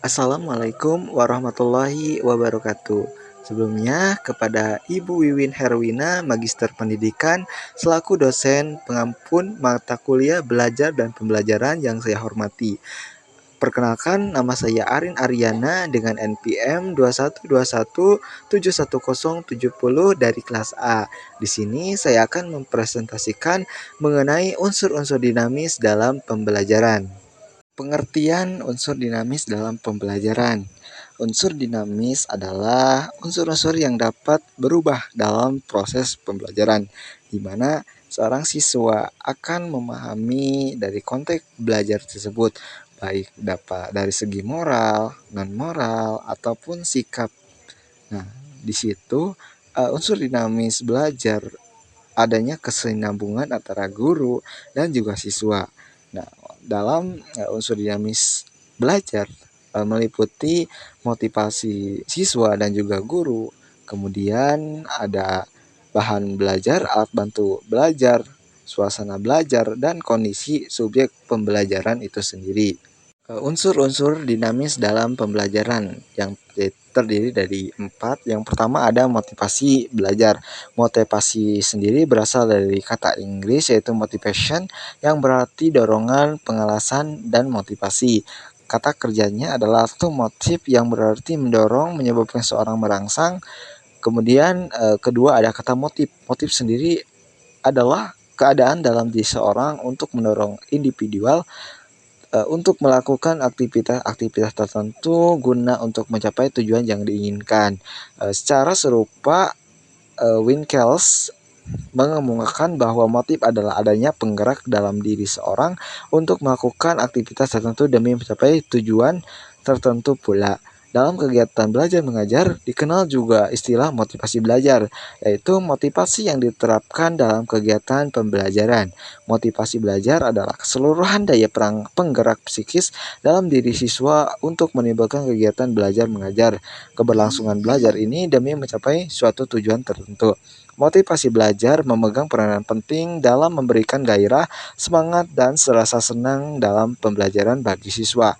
Assalamualaikum warahmatullahi wabarakatuh. Sebelumnya kepada Ibu Wiwin Herwina, Magister Pendidikan, selaku dosen pengampun mata kuliah belajar dan pembelajaran yang saya hormati. Perkenalkan, nama saya Arin Aryana dengan NPM 21217170 dari kelas A. Di sini saya akan mempresentasikan mengenai unsur-unsur dinamis dalam pembelajaran. Pengertian unsur dinamis dalam pembelajaran. Unsur dinamis adalah unsur-unsur yang dapat berubah dalam proses pembelajaran, di mana seorang siswa akan memahami dari konteks belajar tersebut, baik dapat dari segi moral, non-moral, ataupun sikap. Nah, di situ unsur dinamis belajar adanya kesinambungan antara guru dan juga siswa. Nah, dalam unsur dinamis belajar meliputi motivasi siswa dan juga guru. Kemudian ada bahan belajar, alat bantu belajar, suasana belajar, dan kondisi subjek pembelajaran itu sendiri. Unsur-unsur dinamis dalam pembelajaran yang terdiri dari 4. Yang pertama ada motivasi belajar. Motivasi sendiri berasal dari kata Inggris yaitu motivation yang berarti dorongan, pengalasan, dan motivasi. Kata kerjanya adalah to motive yang berarti mendorong, menyebabkan seorang merangsang. Kemudian kedua ada kata motif. Motif sendiri adalah keadaan dalam diri seorang untuk mendorong individual untuk melakukan aktivitas-aktivitas tertentu guna untuk mencapai tujuan yang diinginkan. Secara serupa, Winkels mengemukakan bahwa motif adalah adanya penggerak dalam diri seorang untuk melakukan aktivitas tertentu demi mencapai tujuan tertentu pula. Dalam kegiatan belajar mengajar dikenal juga istilah motivasi belajar, yaitu motivasi yang diterapkan dalam kegiatan pembelajaran. Motivasi belajar adalah keseluruhan daya penggerak psikis dalam diri siswa untuk menimbulkan kegiatan belajar mengajar. Keberlangsungan belajar ini demi mencapai suatu tujuan tertentu. Motivasi belajar memegang peranan penting dalam memberikan gairah, semangat, dan rasa senang dalam pembelajaran bagi siswa.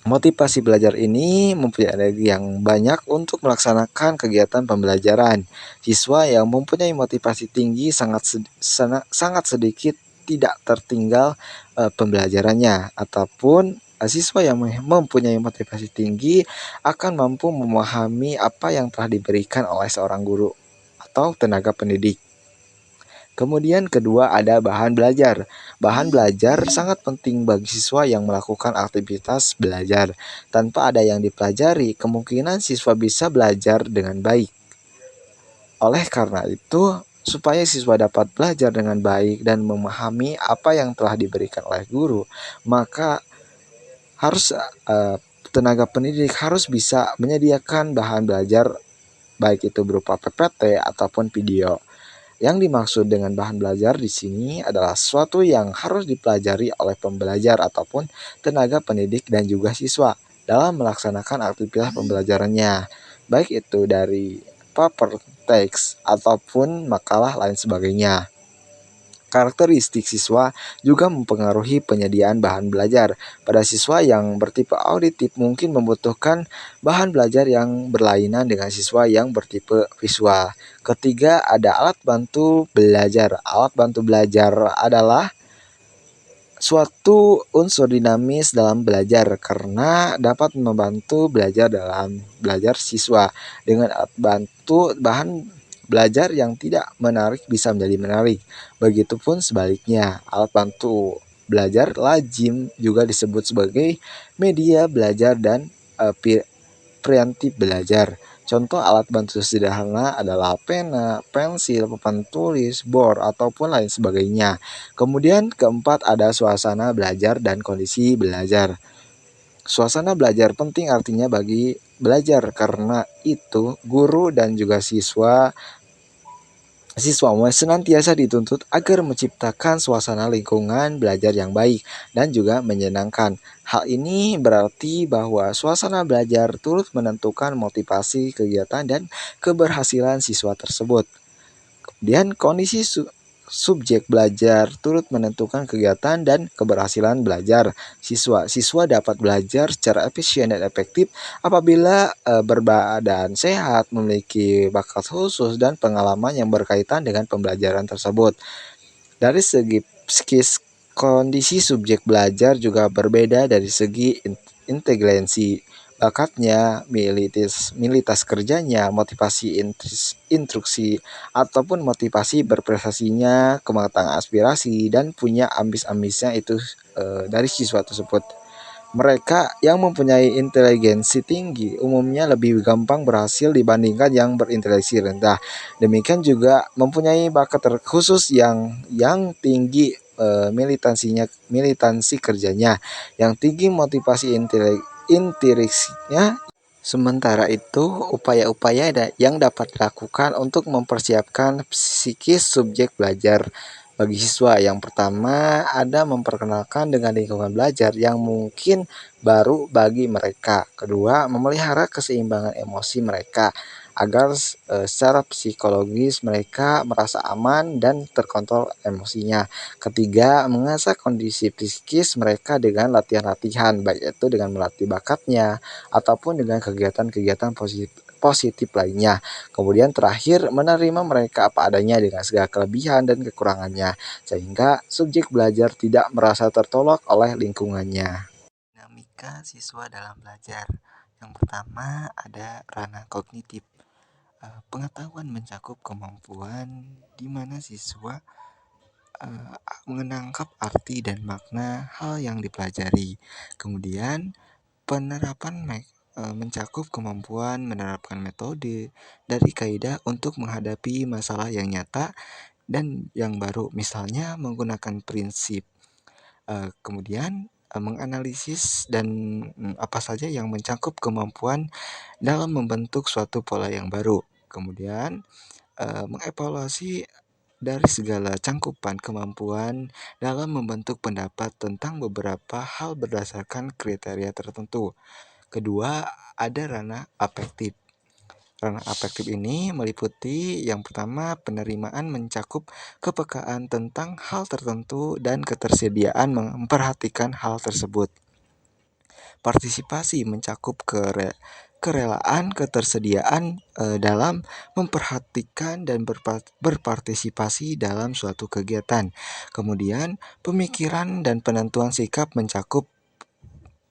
Motivasi belajar ini mempunyai energi yang banyak untuk melaksanakan kegiatan pembelajaran. Siswa yang mempunyai motivasi tinggi sangat sedikit tidak tertinggal pembelajarannya, ataupun siswa yang mempunyai motivasi tinggi akan mampu memahami apa yang telah diberikan oleh seorang guru atau tenaga pendidik. Kemudian kedua ada bahan belajar. Bahan belajar sangat penting bagi siswa yang melakukan aktivitas belajar. Tanpa ada yang dipelajari, kemungkinan siswa bisa belajar dengan baik. Oleh karena itu, supaya siswa dapat belajar dengan baik dan memahami apa yang telah diberikan oleh guru, maka harus tenaga pendidik harus bisa menyediakan bahan belajar baik itu berupa PPT ataupun video. Yang dimaksud dengan bahan belajar di sini adalah sesuatu yang harus dipelajari oleh pembelajar ataupun tenaga pendidik dan juga siswa dalam melaksanakan aktivitas pembelajarannya, baik itu dari paper, teks, ataupun makalah lain sebagainya. Karakteristik siswa juga mempengaruhi penyediaan bahan belajar. Pada siswa yang bertipe auditif mungkin membutuhkan bahan belajar yang berlainan dengan siswa yang bertipe visual. Ketiga, ada alat bantu belajar. Alat bantu belajar adalah suatu unsur dinamis dalam belajar karena dapat membantu belajar dalam belajar siswa. Dengan alat bantu bahan belajar yang tidak menarik bisa menjadi menarik. Begitupun sebaliknya, alat bantu belajar lazim juga disebut sebagai media belajar dan preventif belajar. Contoh alat bantu sederhana adalah pena, pensil, papan tulis, bor, ataupun lain sebagainya. Kemudian keempat ada suasana belajar dan kondisi belajar. Suasana belajar penting artinya bagi belajar karena itu guru dan juga siswa senantiasa dituntut agar menciptakan suasana lingkungan belajar yang baik dan juga menyenangkan. Hal ini berarti bahwa suasana belajar turut menentukan motivasi kegiatan dan keberhasilan siswa tersebut. Kemudian subjek belajar turut menentukan kegiatan dan keberhasilan belajar siswa. Siswa dapat belajar secara efisien dan efektif apabila berbadan sehat, memiliki bakat khusus, dan pengalaman yang berkaitan dengan pembelajaran tersebut. Dari segi psikis, kondisi subjek belajar juga berbeda dari segi inteligensi, bakatnya, militas kerjanya, motivasi instruksi, ataupun motivasi berprestasinya, kematangan aspirasi, dan punya ambis-ambisnya itu dari siswa tersebut. Mereka yang mempunyai inteligensi tinggi umumnya lebih gampang berhasil dibandingkan yang berinteligensi rendah. Demikian juga mempunyai bakat khusus yang tinggi, militansi kerjanya, yang tinggi motivasi intrinsiknya. Sementara itu, upaya-upaya yang dapat dilakukan untuk mempersiapkan psikis subjek belajar bagi siswa. Yang pertama, ada memperkenalkan dengan lingkungan belajar yang mungkin baru bagi mereka. Kedua, memelihara keseimbangan emosi mereka agar secara psikologis mereka merasa aman dan terkontrol emosinya. Ketiga, mengasah kondisi psikis mereka dengan latihan-latihan, baik itu dengan melatih bakatnya ataupun dengan kegiatan-kegiatan positif lainnya. Kemudian terakhir, menerima mereka apa adanya dengan segala kelebihan dan kekurangannya, sehingga subjek belajar tidak merasa tertolak oleh lingkungannya. Dinamika siswa dalam belajar. Yang pertama ada ranah kognitif. Pengetahuan mencakup kemampuan di mana siswa menangkap arti dan makna hal yang dipelajari. Kemudian penerapan mencakup kemampuan menerapkan metode dari kaidah untuk menghadapi masalah yang nyata dan yang baru, misalnya menggunakan prinsip. Kemudian menganalisis dan apa saja yang mencakup kemampuan dalam membentuk suatu pola yang baru. Kemudian mengevaluasi dari segala cangkupan kemampuan dalam membentuk pendapat tentang beberapa hal berdasarkan kriteria tertentu. Kedua, ada ranah afektif. Ranah afektif ini meliputi yang pertama, penerimaan mencakup kepekaan tentang hal tertentu dan ketersediaan memperhatikan hal tersebut. Partisipasi mencakup kerelaan, ketersediaan dalam memperhatikan dan berpartisipasi dalam suatu kegiatan. Kemudian, pemikiran dan penentuan sikap mencakup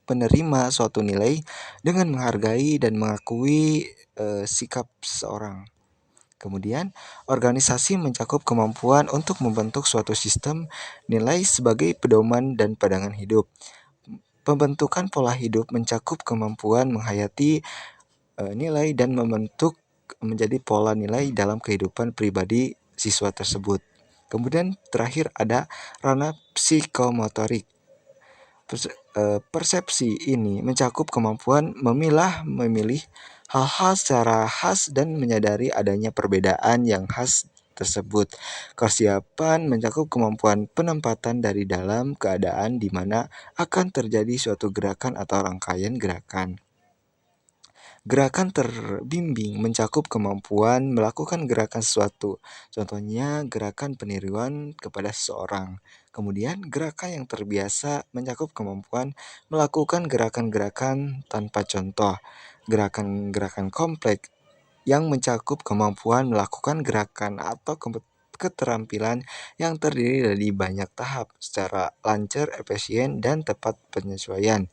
penerima suatu nilai dengan menghargai dan mengakui sikap seseorang. Kemudian, organisasi mencakup kemampuan untuk membentuk suatu sistem nilai sebagai pedoman dan pandangan hidup. Pembentukan pola hidup mencakup kemampuan menghayati nilai dan membentuk menjadi pola nilai dalam kehidupan pribadi siswa tersebut. Kemudian terakhir ada ranah psikomotorik. Persepsi ini mencakup kemampuan memilih hal-hal secara khas dan menyadari adanya perbedaan yang khas tersebut. Kesiapan mencakup kemampuan penempatan dari dalam keadaan di mana akan terjadi suatu gerakan atau rangkaian gerakan. Gerakan terbimbing mencakup kemampuan melakukan gerakan sesuatu, contohnya gerakan peniruan kepada seseorang. Kemudian gerakan yang terbiasa mencakup kemampuan melakukan gerakan-gerakan tanpa contoh. Gerakan-gerakan kompleks yang mencakup kemampuan melakukan gerakan atau keterampilan yang terdiri dari banyak tahap secara lancar, efisien, dan tepat penyesuaian.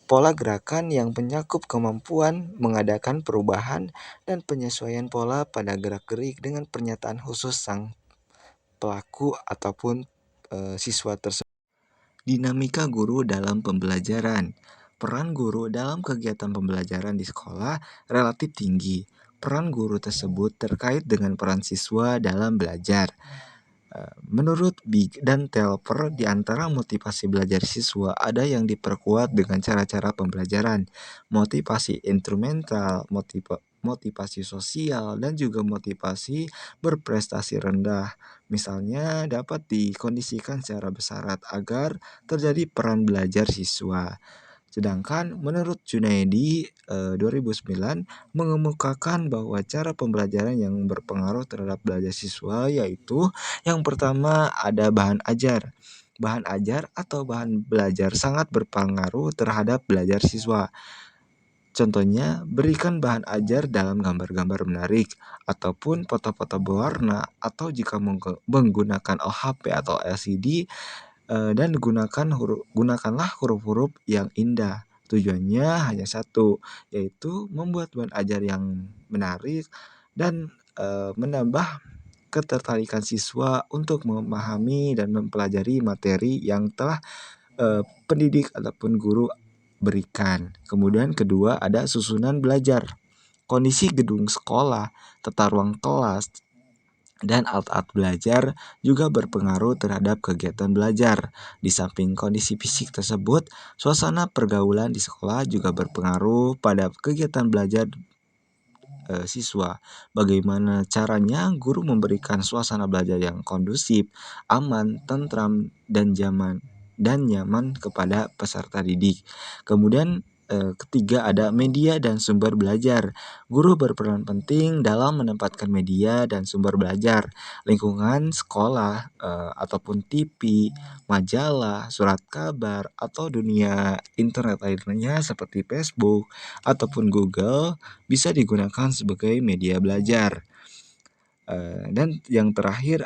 Pola gerakan yang mencakup kemampuan mengadakan perubahan dan penyesuaian pola pada gerak-gerik dengan pernyataan khusus sang pelaku ataupun siswa tersebut. Dinamika guru dalam pembelajaran. Peran guru dalam kegiatan pembelajaran di sekolah relatif tinggi. Peran guru tersebut terkait dengan peran siswa dalam belajar. Menurut Big dan Telfer, di antara motivasi belajar siswa ada yang diperkuat dengan cara-cara pembelajaran, motivasi instrumental, motivasi sosial, dan juga motivasi berprestasi rendah. Misalnya dapat dikondisikan secara bersarat agar terjadi peran belajar siswa. Sedangkan menurut Junaidi 2009 mengemukakan bahwa cara pembelajaran yang berpengaruh terhadap belajar siswa yaitu yang pertama ada bahan ajar. Bahan ajar atau bahan belajar sangat berpengaruh terhadap belajar siswa. Contohnya, berikan bahan ajar dalam gambar-gambar menarik, ataupun foto-foto berwarna, atau jika menggunakan OHP atau LCD, dan gunakanlah huruf-huruf yang indah. Tujuannya hanya satu, yaitu membuat bahan ajar yang menarik dan menambah ketertarikan siswa untuk memahami dan mempelajari materi yang telah pendidik ataupun guru berikan. Kemudian kedua ada susunan belajar. Kondisi gedung sekolah, tata ruang kelas, dan alat-alat belajar juga berpengaruh terhadap kegiatan belajar. Di samping kondisi fisik tersebut, suasana pergaulan di sekolah juga berpengaruh pada kegiatan belajar siswa. Bagaimana caranya guru memberikan suasana belajar yang kondusif, aman, tentram, dan nyaman kepada peserta didik. Kemudian ketiga ada media dan sumber belajar. Guru berperan penting dalam menempatkan media dan sumber belajar. Lingkungan sekolah ataupun TV, majalah, surat kabar, atau dunia internet lainnya seperti Facebook ataupun Google bisa digunakan sebagai media belajar. Dan yang terakhir,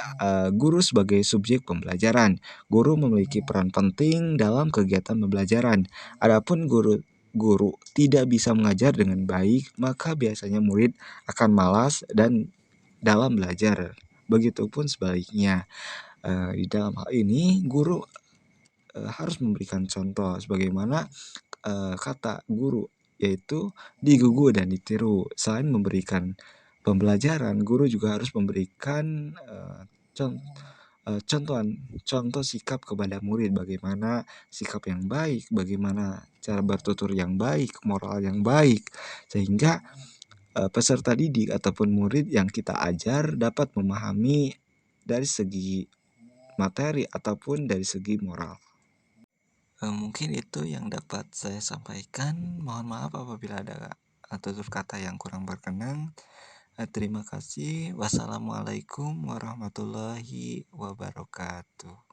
guru sebagai subjek pembelajaran. Guru memiliki peran penting dalam kegiatan pembelajaran. Adapun guru tidak bisa mengajar dengan baik, maka biasanya murid akan malas dan dalam belajar. Begitupun sebaliknya. Di dalam hal ini, guru harus memberikan contoh sebagaimana kata guru, yaitu digugu dan ditiru. Selain memberikan pembelajaran, guru juga harus memberikan contoh sikap kepada murid, bagaimana sikap yang baik, bagaimana cara bertutur yang baik, moral yang baik, sehingga peserta didik ataupun murid yang kita ajar dapat memahami dari segi materi ataupun dari segi moral. Mungkin itu yang dapat saya sampaikan. Mohon maaf apabila ada tutur kata yang kurang berkenan. Terima kasih. Wassalamualaikum warahmatullahi wabarakatuh.